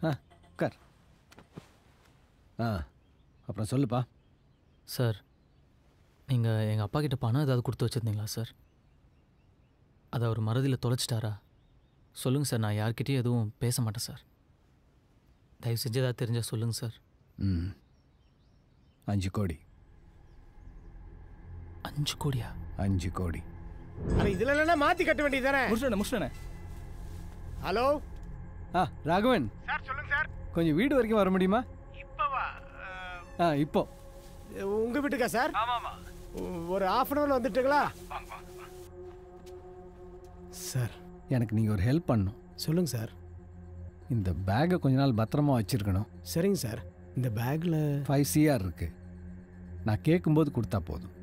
உட்கார். அப்புறம் சொல்லுப்பா. சார், நீங்கள் எங்கள் அப்பா கிட்ட பணம் ஏதாவது கொடுத்து வச்சுருந்தீங்களா சார்? அதை அவர் மறதியில் தொலைச்சிட்டாரா? சொல்லுங்கள் சார், நான் யார்கிட்டையும் எதுவும் பேச மாட்டேன் சார். தயவு செஞ்சு ஏதாவது தெரிஞ்சால் சொல்லுங்கள் சார். 5 கோடி. 5 கோடியா? 5 கோடி. இதில் இல்லைன்னா மாற்றி கட்ட வேண்டியது தானே? முடிச்சுண்ணே. ஹலோ ராகவன் சார், சொல்லுங்க சார். கொஞ்சம் வீடு வரைக்கும் வர முடியுமா? இப்போவா? இப்போ. உங்கள் வீட்டுக்கா சார்? ஆமாம். ஒரு ½ அன் ஹவரில் வந்துட்டுங்களா? சார், எனக்கு நீங்கள் ஒரு ஹெல்ப் பண்ணணும். சொல்லுங்கள் சார். இந்த பேக்கை கொஞ்ச நாள் பத்திரமா வச்சுருக்கணும். சரிங்க சார். இந்த பேக்கில் 5 CR இருக்கு. நான் கேட்கும்போது கொடுத்தா போதும்.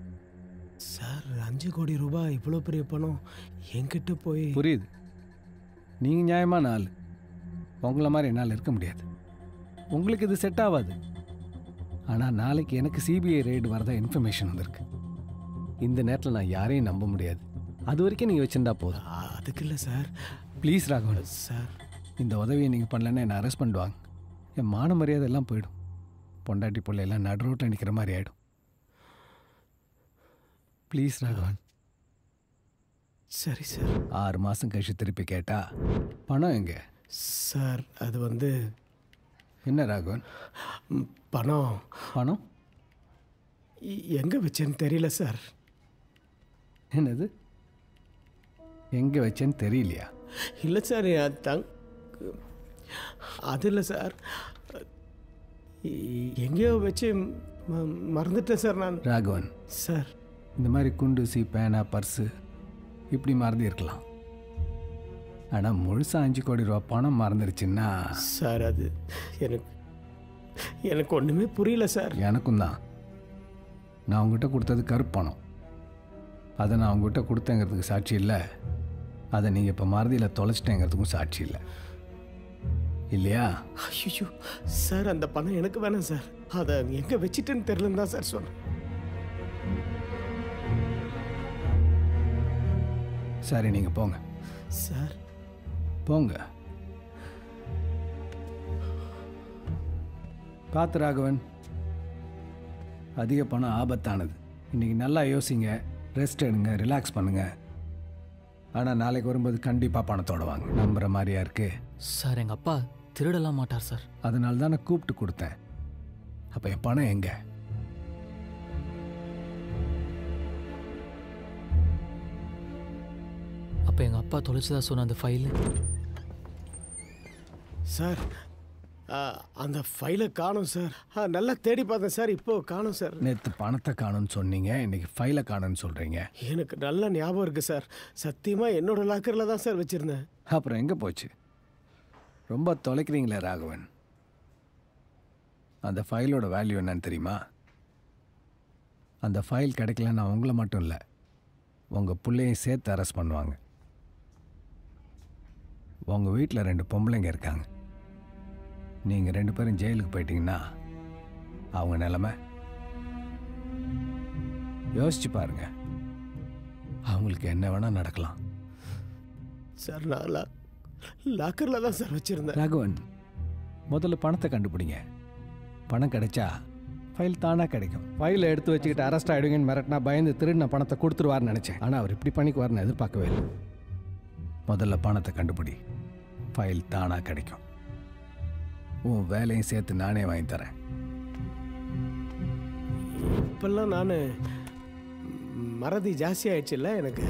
சார், 5 கோடி ரூபாய் இவ்வளோ பெரிய பணம் என்கிட்ட போய்... புரியுது, நீங்கள் நியாயமான ஆள். உங்களை மாதிரி என்னால் இருக்க முடியாது. உங்களுக்கு இது செட் ஆகாது. ஆனால் நாளைக்கு எனக்கு CBI ரெய்டு வரதா இன்ஃபர்மேஷன் வந்திருக்கு. இந்த நேரத்தில் நான் யாரையும் நம்ப முடியாது. அது வரைக்கும் நீங்கள் வச்சுருந்தா போதும். அதுக்கு இல்லை சார். ப்ளீஸ் ராகவன் சார், இந்த உதவியை நீங்கள் பண்ணலன்னா என்னை அரெஸ்ட் பண்ணுவாங்க. என் மான மரியாதை எல்லாம் போயிடும். பொண்டாட்டி பிள்ளையெல்லாம் நடு ரோட்டில் நிற்கிற மாதிரி ஆகிடும். ப்ளீஸ் ராகவன். சரி சார். 6 மாதம் கழிச்சு திருப்பி கேட்டா பணம் எங்கே? சார், அது வந்து... என்ன ராகவன்? பணம் எங்கே வச்சேன்னு தெரியல சார். என்னது, எங்கே வச்சேன்னு தெரியலையா? இல்லை சார், அது இல்லை சார். எங்கேயோ வச்சு மறந்துட்டேன் சார் நான். ராகவன் சார், இந்த மாதிரி குண்டூசி, பேனா, பர்ஸு இப்படி மறந்து இருக்கலாம். ஆனால் முழுசாக 5 கோடி ரூபா பணம் மறந்துருச்சுன்னா... சார், அது எனக்கு ஒன்றுமே புரியல சார். எனக்கும் தான். நான் உங்ககிட்ட கொடுத்தது கருப்பணம். அதை நான் உங்ககிட்ட கொடுத்தேங்கிறதுக்கு சாட்சி இல்லை. அதை நீங்கள் இப்போ மறதியில் தொலைச்சிட்டேங்கிறதுக்கும் சாட்சி இல்லை, இல்லையா? ஐயோ சார், அந்த பணம் எனக்கு வேணாம் சார். அதை எங்கே வச்சுட்டேன்னு தெரியலன்னு தான் சார் சொன்னேன். சரி, நீங்கள் போங்க சார். போங்க. பார்த்து ராகவன், அதிக பணம் ஆபத்தானது. இன்றைக்கி நல்லா யோசிங்க, ரெஸ்ட் எடுங்க, ரிலாக்ஸ் பண்ணுங்க. ஆனால் நாளைக்கு வரும்போது கண்டிப்பாக பணத்தோட வாங்க. நம்புகிற மாதிரியா இருக்கு? சார், எங்கள் அப்பா திருடலாம் மாட்டார் சார். அதனால தான் நான் கூப்பிட்டு கொடுத்தேன். அப்போ என் பணம் எங்கே? அப்போ எங்கள் அப்பா தொலைச்சதா சொன்ன அந்த ஃபைலு? சார், அந்த ஃபைலை காணும் சார். நல்லா தேடி பார்த்தேன் சார், இப்போ காணும் சார். நேற்று பணத்தை காணும்னு சொன்னீங்க, இன்னைக்கு ஃபைலை காணும்னு சொல்கிறீங்க. எனக்கு நல்ல ஞாபகம் இருக்குது சார். சத்தியமாக என்னோட லாக்கரில் தான் சார் வச்சுருந்தேன். அப்புறம் எங்கே போச்சு? ரொம்ப தொலைக்கிறீங்களே ராகவன். அந்த ஃபைலோட வேல்யூ என்னன்னு தெரியுமா? அந்த ஃபைல் கிடைக்கலன்னா உங்களை மட்டும் இல்லை, உங்கள் பிள்ளையும் சேர்த்து அரெஸ்ட் பண்ணுவாங்க. உங்கள் வீட்டில் 2 பொம்பளைங்க இருக்காங்க. நீங்கள் 2 பேரும் ஜெயிலுக்கு போயிட்டீங்கன்னா அவங்க நிலைமை யோசிச்சு பாருங்க. அவங்களுக்கு என்ன வேணால் நடக்கலாம். சார், நான் லாக்கரில் தான் சார் வச்சுருந்தேன். ராகவன், முதல்ல பணத்தை கண்டுபிடிங்க. பணம் கிடைச்சா ஃபைல் தானாக கிடைக்கும். ஃபைலை எடுத்து வச்சுக்கிட்டு அரெஸ்ட் ஆகிடுங்கன்னு மிரட்டினா பயந்து திருடின பணத்தை கொடுத்துருவார்னு நினச்சேன். ஆனால் அவர் இப்படி பண்ணிக்குவார்னு எதிர்பார்க்கவே இல்லை. முதல்ல பணத்தை கண்டுபிடி, ஃபைல் தானாக கிடைக்கும். உன் வேலையும் சேர்த்து நானே வாங்கி தரேன். இப்பெல்லாம் நான் மறதி ஜாஸ்தி ஆயிடுச்சுல்ல எனக்கு.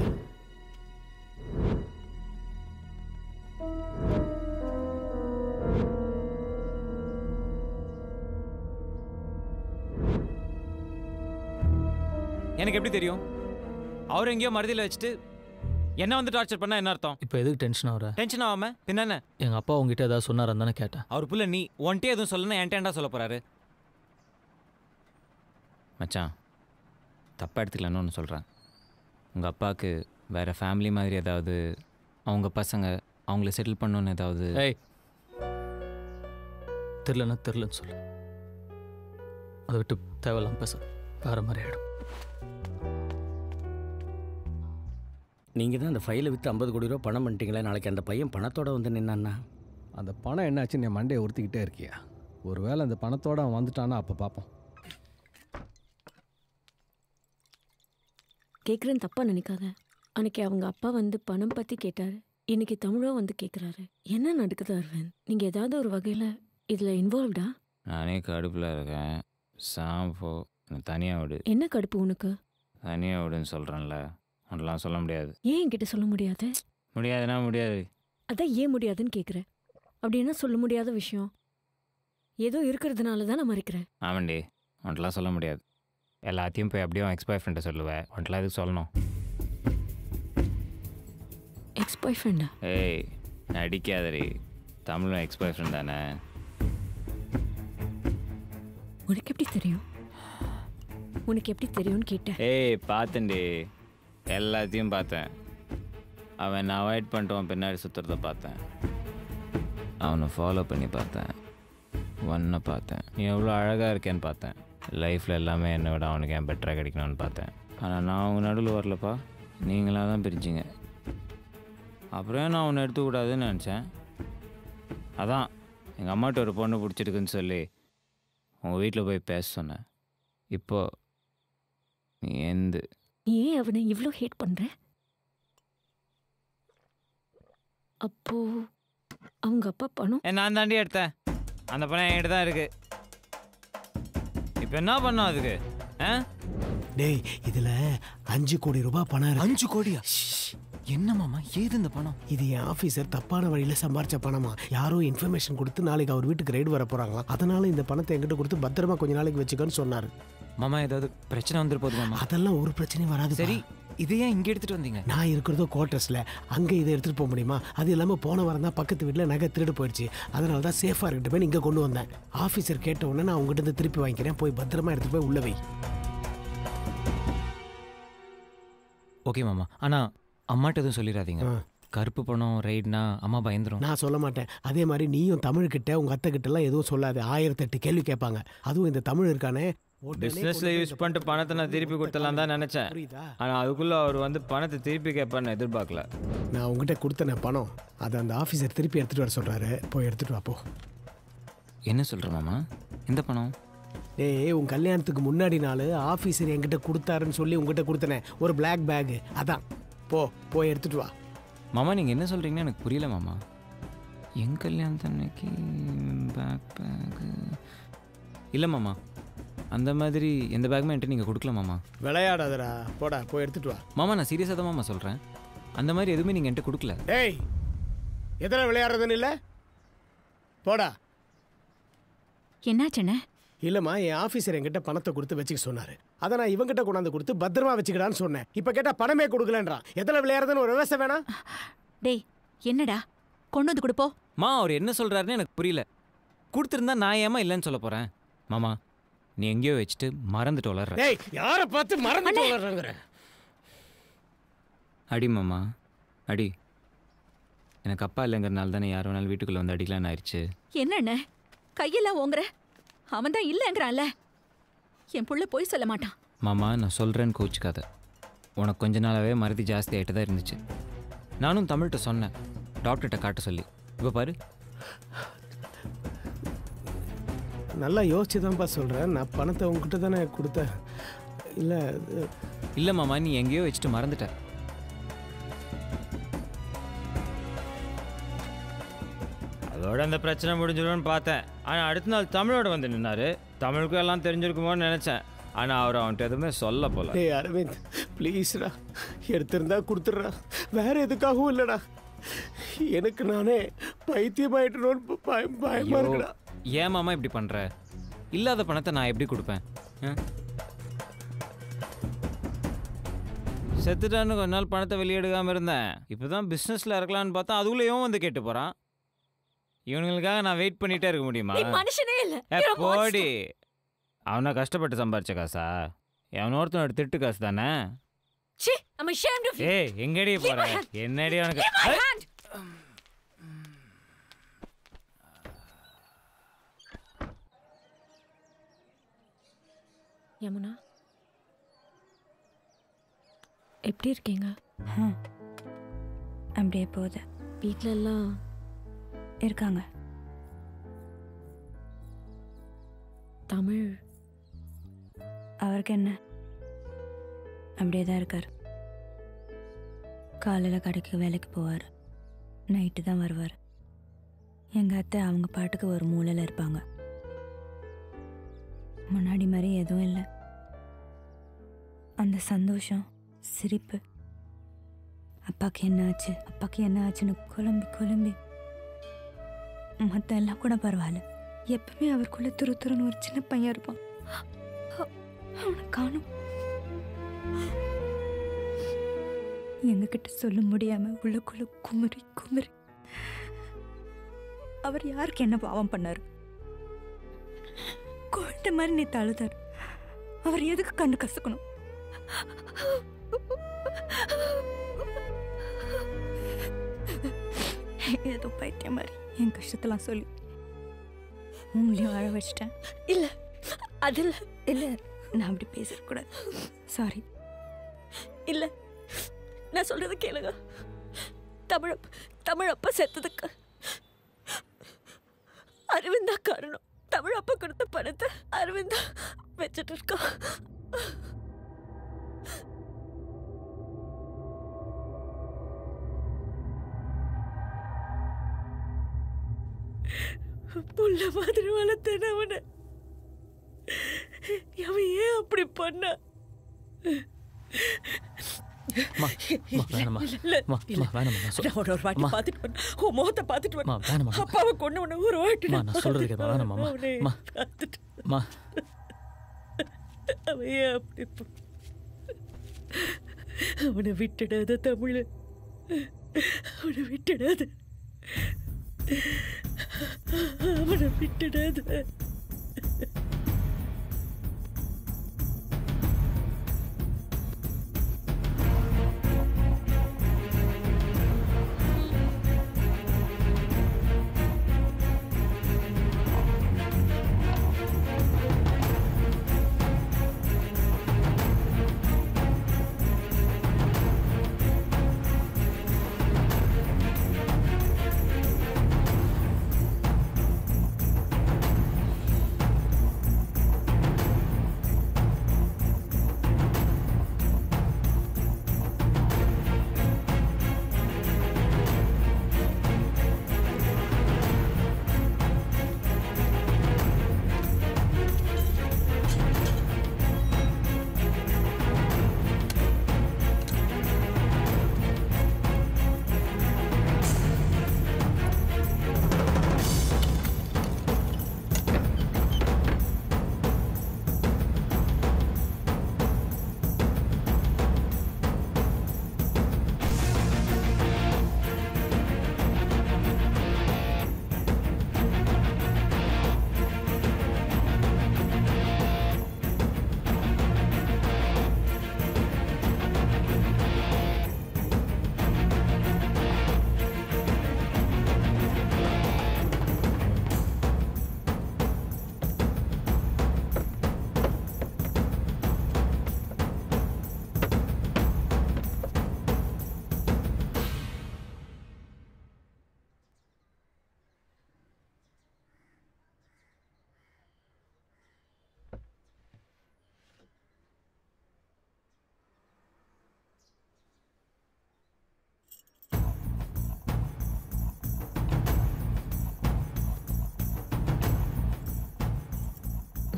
எனக்கு எப்படி தெரியும்? அவர் எங்கேயோ மறதியில் வச்சுட்டு என்ன வந்து டார்ச்சர் பண்ணா என்ன அர்த்தம்? இப்போ எதுக்கு டென்ஷன் ஆகிற? டென்ஷன் ஆகாம பின்ன? எங்கள் அப்பா உங்ககிட்ட ஏதாவது சொன்னார் தானே கேட்டேன். அவர் புள்ள நீ ஒன்ட்டே எதுவும் சொல்லணும், என்டேண்டா சொல்ல போகிறாரு. மச்சான், தப்பாக எடுத்துக்கலான்னு ஒன்று சொல்கிறேன். உங்கள் அப்பாவுக்கு வேறு ஃபேமிலி மாதிரி ஏதாவது, அவங்க பசங்க அவங்கள செட்டில் பண்ணணுன்னு ஏதாவது... ஏய், தெரிலன்னா தெரிலன்னு சொல்லு. அதை விட்டு தேவையில்லாம பேச வேறு மாதிரி ஆகிடும். நீங்கள் தான் அந்த ஃபைலை விற்று 50 கோடி ரூபா பணம் பண்ணிட்டீங்களே. நாளைக்கு அந்த பையன் பணத்தோடு வந்து நின்னான்னா அந்த பணம் என்னாச்சுன்னு என் மண்டையை உறுத்திக்கிட்டே இருக்கியா? ஒருவேளை அந்த பணத்தோடு அவன் வந்துட்டானா அப்போ பார்ப்போம். கேட்குறேன்னு தப்பாக நினைக்காத. அன்னைக்கு அவங்க அப்பா வந்து பணம் பற்றி கேட்டார். இன்னைக்கு தமிழோ வந்து கேட்குறாரு. என்ன நடக்குது அரவிந்த்? நீங்கள் ஏதாவது ஒரு வகையில் இதில் இன்வால்வ்டா? நானே கடுப்பில் இருக்கேன். சாம்போ என்னை தனியாக விடு. என்ன கடுப்பு உனக்கு? தனியாக விடுன்னு சொல்கிறேன்ல, உன்னெலாம் சொல்ல முடியாது. ஏன் என்கிட்ட சொல்ல முடியாது? முடியாதுன்னா முடியாது. அதான் ஏன் முடியாதுன்னு கேட்குறேன். அப்படி என்ன சொல்ல முடியாத விஷயம்? ஏதோ இருக்கிறதுனால தான் நான் மறைக்கிறேன். ஆமாண்டி, உன்ட்டெலாம் சொல்ல முடியாது. எல்லாத்தையும் போய் அப்படியே எக்ஸ் பாய் ஃப்ரெண்டை சொல்லுவேன். உன்ட்டெலாம் எதுக்கு சொல்லணும்? எக்ஸ் பாய் ஃப்ரெண்டா? ஏய் நடிக்காதடி, தமிழும் எக்ஸ் பாய் ஃப்ரெண்ட் தானே. உனக்கு எப்படி தெரியும்? உனக்கு எப்படி தெரியும்னு கேட்டேன். ஏய் பார்த்தேன்டி, எல்லாத்தையும் பார்த்தேன். அவன் அவாய்ட் பண்ணிட்டு பின்னாடி சுற்றுறத பார்த்தேன். அவனை ஃபாலோ பண்ணி பார்த்தேன். ஒன்றை பார்த்தேன். நீ எவ்வளோ அழகாக இருக்கேன்னு பார்த்தேன். லைஃப்பில் எல்லாமே என்னை விட அவனுக்கு ஏன் பெட்டராக கிடைக்கணும்னு பார்த்தேன். ஆனால் நான் அவங்க நடுவில் வரலப்பா, நீங்களாக தான் பிரிச்சிங்க. அப்புறம் நான் அவனை எடுத்துக்கூடாதுன்னு நினச்சேன். அதான் எங்கள் அம்மாட்ட ஒரு பொண்ணு பிடிச்சிருக்குன்னு சொல்லி உங்கள் வீட்டில் போய் பேச சொன்னேன். இப்போ நீ நீ ஏன் அவனை இவ்வளோ ஹேட் பண்ணுற? அப்போ அவங்க அப்பா பணம் நான் தாண்டி எடுத்தேன். அந்த பணம் என்கிட்ட தான் இருக்கு. இப்போ என்ன பண்ணோம் அதுக்கு? டேய், இதில் 5 கோடி ரூபாய் பணம் இருக்கு. 5 கோடியா? என்ன மாமா, ஏது இந்த பணம்? இது என் ஆஃபீஸர் தப்பான வழியில் சம்பாரிச்ச பணமா. யாரோ இன்ஃபர்மேஷன் கொடுத்து நாளைக்கு அவர் வீட்டுக்கு ரைடு வர போகிறாங்களாம். அதனால இந்த பணத்தை என்கிட்ட கொடுத்து பத்திரமா கொஞ்ச நாளைக்கு வச்சுக்கன்னு சொன்னார். மாமா ஏதாவது பிரச்சனை வந்துரு போகுது மாமா? அதெல்லாம் ஒரு பிரச்சனையும் வராது. சரி, இதை ஏன் இங்கே எடுத்துகிட்டு வந்தீங்க? நான் இருக்கிறதோ குவார்ட்டர்ஸில், அங்கே இதை எடுத்துகிட்டு போக முடியுமா? அது இல்லாமல் போன வாரம் தான் பக்கத்து வீட்டில் நகை திருடு போயிடுச்சு. அதனால தான் சேஃபாக இருக்கட்டும் போய் இங்கே கொண்டு வந்தேன். ஆஃபீஸர் கேட்ட உடனே நான் உங்ககிட்ட இருந்து திருப்பி வாங்கிக்கிறேன். போய் பத்திரமா எடுத்துகிட்டு போய் உள்ள வை. ஓகே மாமா, ஆனால் அம்மாட்ட எதுவும் சொல்லிடாதீங்க. கருப்பு பணம் ரைட்னா அம்மா பயந்துரும். நான் சொல்ல மாட்டேன். அதே மாதிரி நீயும் தமிழ்கிட்ட உங்கள் அத்தை கிட்டலாம் எதுவும் சொல்லாது. 1008 கேள்வி கேட்பாங்க. அதுவும் இந்த தமிழ் இருக்கானே, பிஸ்னஸில் யூஸ் பண்ணிட்டு பணத்தை நான் திருப்பி கொடுத்தலாம் தான் நினச்சேன். ஆனால் அதுக்குள்ளே அவர் வந்து பணத்தை திருப்பி கேட்பான்னு எதிர்பார்க்கல. நான் உங்ககிட்ட கொடுத்தன பணம், அதை அந்த ஆஃபீஸர் திருப்பி எடுத்துகிட்டு வர சொல்கிறாரு. போய் எடுத்துகிட்டு வாப்போ. என்ன சொல்கிற மாமா? இந்த பணம்? டேய், உன் கல்யாணத்துக்கு முன்னாடி நாள் ஆஃபீஸர் என்கிட்ட கொடுத்தாருன்னு சொல்லி உங்ககிட்ட கொடுத்தனே ஒரு பிளாக் பேகு, அதான். போய் எடுத்துகிட்டு வா. மாமா நீங்கள் என்ன சொல்கிறீங்கன்னு எனக்கு புரியல மாமா. என் கல்யாணத்தன்னைக்கு பேக்கு இல்லை மாமா, அந்த மாதிரி எந்த பேக்குமே என்கிட்ட நீங்கள் கொடுக்கல மாமா. விளையாடாதடா, போடா போய் எடுத்துகிட்டு வா. மாமா நான் சீரியஸாக தான் மாமா சொல்கிறேன். அந்த மாதிரி எதுவுமே நீங்கள் என்கிட்ட கொடுக்கல. டேய், எதில் விளையாடுறதுன்னு இல்லை, போடா. என்னாச்சுண்ணே? இல்லைம்மா, என் ஆஃபீஸர் என்கிட்ட பணத்தை கொடுத்து வச்சுக்க சொன்னார். அதை நான் இவங்கிட்ட கொண்டாந்து கொடுத்து பத்திரமா வச்சுக்கிடான்னு சொன்னேன். இப்போ கேட்டால் பணமே கொடுக்கலன்றான். எதில் விளையாடுறதுன்னு ஒரு விவசாயம் வேணாம். டேய், என்னடா கொண்டு வந்து கொடுப்போ. மா அவர் என்ன சொல்கிறாருன்னு எனக்கு புரியல. கொடுத்துருந்தா நான் ஏமா இல்லைன்னு சொல்ல போகிறேன். மாமா நீ எங்கேயோ வச்சுட்டு மறந்துட்டு வளர்ற. டேய், யாரை பார்த்து மறந்துட்டு வளர்றங்கிற? அடி மாமா அடி. எனக்கு அப்பா இல்லைங்கிறனால தானே யார் வேணாலும் வீட்டுக்குள்ளே வந்து அடிக்கலான்னு ஆயிடுச்சு. என்னண்ணே கையெல்லாம் ஓங்குற? அவன் தான் இல்லைங்கிறான்ல. என் புள்ள போய் சொல்ல மாட்டான். மாமா நான் சொல்கிறேன்னு கோச்சிக்காத. உனக்கு கொஞ்ச நாளாகவே மறதி ஜாஸ்தி ஆகிட்டு தான் இருந்துச்சு. நானும் தமிழ்கிட்ட சொன்னேன், டாக்டர்கிட்ட காட்ட சொல்லி. இப்போ பாரு. நல்லா யோசிச்சு தான்ப்பா சொல்கிறேன். நான் பணத்தை உங்ககிட்ட தானே கொடுத்தேன். இல்லை மாமா, நீ எங்கேயோ வச்சுட்டு மறந்துட்ட. அதோட அந்த பிரச்சனை முடிஞ்சிடும்னு பார்த்தேன். ஆனால் அடுத்த நாள் தமிழோட வந்து நின்னாரு. தமிழுக்கும் எல்லாம் தெரிஞ்சிருக்குமோன்னு நினச்சேன். ஆனால் அவர் அவன்கிட்ட எதுவுமே சொல்ல போல. டேய் அரவிந்த், ப்ளீஸ்டா, எடுத்திருந்தா கொடுத்துட்றா. வேற எதுக்காகவும் இல்லைடா. எனக்கு நானே பைத்தியமாயிட்டணும்னு பயமா இருக்குடா. ஏன் மாமா இப்படி பண்ணுற? இல்லாத பணத்தை நான் எப்படி கொடுப்பேன்? செத்துட்டான்னு கொஞ்ச நாள் பணத்தை வெளியெடுக்காமல் இருந்தேன். இப்போ தான் பிஸ்னஸில் இருக்கலான்னு பார்த்தா அதுக்குள்ளேயும் வந்து கேட்டு போகிறான். இவனுங்களுக்காக நான் வெயிட் பண்ணிகிட்டே இருக்க முடியுமா? மனுஷனே இல்லை. போடி. அவனை கஷ்டப்பட்டு சம்பாரிச்ச காசா? எவனோருத்தனோட திட்டு காசு தானே. ஏய் எங்கடி போற? என்னடி அவனுக்கு? யமுனா, எப்படி இருக்கீங்க? அப்படியே போகுது. வீட்டில எல்லாம் இருக்காங்க. தமிழ் அவருக்கு என்ன, அப்படியே தான் இருக்கார். காலையில் கடைக்கு வேலைக்கு போவார், நைட்டு தான் வருவார். எங்கள் அத்தை அவங்க பாட்டுக்கு ஒரு மூலையில் இருப்பாங்க. முன்னாடி மாதிரி எதுவும் இல்லை. அந்த சந்தோஷம், சிரிப்பு, அப்பாவுக்கு என்ன ஆச்சு அப்பாவுக்கு என்ன ஆச்சுன்னு குழம்பி குழம்பி, மற்ற எல்லாம் கூட பரவாயில்ல. எப்பவுமே அவருக்குள்ள துருத்துருன்னு ஒரு சின்ன பையன் இருப்பான். அவனை காணும். எங்ககிட்ட சொல்ல முடியாம உள்ளக்குள்ள குமரி குமரி. அவர் யாருக்கு என்ன பாவம் பண்ணாரு? குழந்தை மாதிரி நீ தழுதார். அவர் எதுக்கு கண்ணு கசக்கணும்? ஏதோ பைத்தியம் மாதிரி என் கஷ்டத்தெல்லாம் சொல்லி உங்களையும் அழ வச்சிட்டேன். இல்ல அதில் இல்லை, நான் அப்படி பேசக்கூடாது. சாரி. இல்ல, நான் சொல்றது கேளுங்க. தமிழ் அப்பா செத்ததுக்கு அரவிந்தா காரணம். தமிழ் அப்பா கொடுத்த பணத்தை அரவிந்தா வச்சுட்டு இருக்கா. புள்ள மாதிரி வளர்த்தேன் அவனை. அவன் ஏன் அப்படி பண்ண? ஒரு வாட்டி பார்த்துட்டு பண்ண, உன் முகத்தை பார்த்துட்டு பண்ண, அப்பாவை கொண்டு உன்ன ஒரு வாட்டி நான் சொல்றது அவன் ஏன் அப்படி அவனை விட்டுடாத தமிழ், அவனை விட்டுடாத, அவனை விட்டுடாத.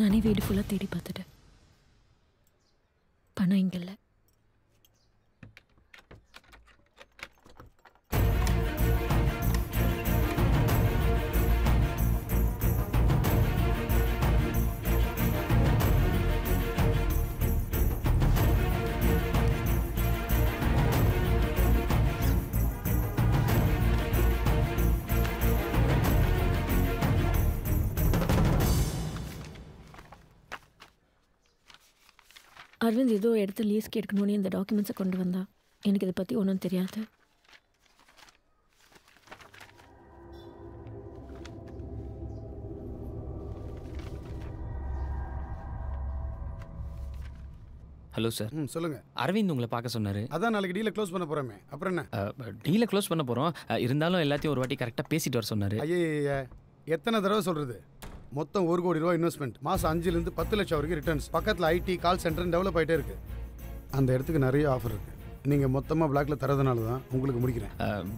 நானே வீடு ஃபுல்லாக தேடி பார்த்துட்டேன். பணம் இங்கே இல்லை. அரவிந்த் ஏதோ இடத்த லீஸ்க்கு எடுக்கணும்னு இந்த டாக்குமெண்ட்ஸை கொண்டு வந்தா. எனக்கு இதை பற்றி ஒன்றும் தெரியாது. Hello sir. சொல்லுங்க. அரவிந்த் உங்களை பார்க்க சொன்னார். அதான் நாளைக்கு டீலை க்ளோஸ் பண்ண போகிறோமே, அப்புறம் என்ன? டீலை க்ளோஸ் பண்ண போகிறோம், இருந்தாலும் எல்லாத்தையும் ஒரு வாட்டி கரெக்டாக பேசிட்டு வர சொன்னார். ஐயா, எத்தனை தடவை சொல்கிறது? மொத்தம் 1 கோடி ரூபா இன்வெஸ்ட்மெண்ட், மாதம் 5லேருந்து 10 லட்சம் வரைக்கும் ரிட்டர்ன்ஸ். பக்கத்தில் ஐடி கால் சென்டர் டெவலப் ஆகிட்டே இருக்கு. அந்த இடத்துக்கு நிறைய ஆஃபர் இருக்கு. நீங்கள் மொத்தமாக பிளாக்ல தரதுனால தான் உங்களுக்கு முடிக்கிறேன்.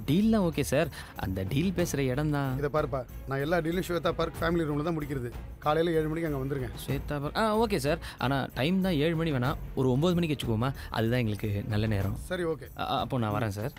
டீல்லாம் ஓகே சார், அந்த டீல் பேசுகிற இடம் தான். இதை பாருப்பா, நான் எல்லா டீலும் ஸ்வேதா பார்க் ஃபேமிலி ரூமில் தான் முடிக்கிறது. காலையில் 7 மணிக்கு அங்கே வந்துருங்க. ஸ்வேதா பார்க் ஓகே சார், ஆனால் டைம் தான் 7 மணி வேணாம், ஒரு 9 மணிக்கு வச்சுக்கோமா, அதுதான் எங்களுக்கு நல்ல நேரம். சரி ஓகே. அப்போ நான் வரேன் சார்.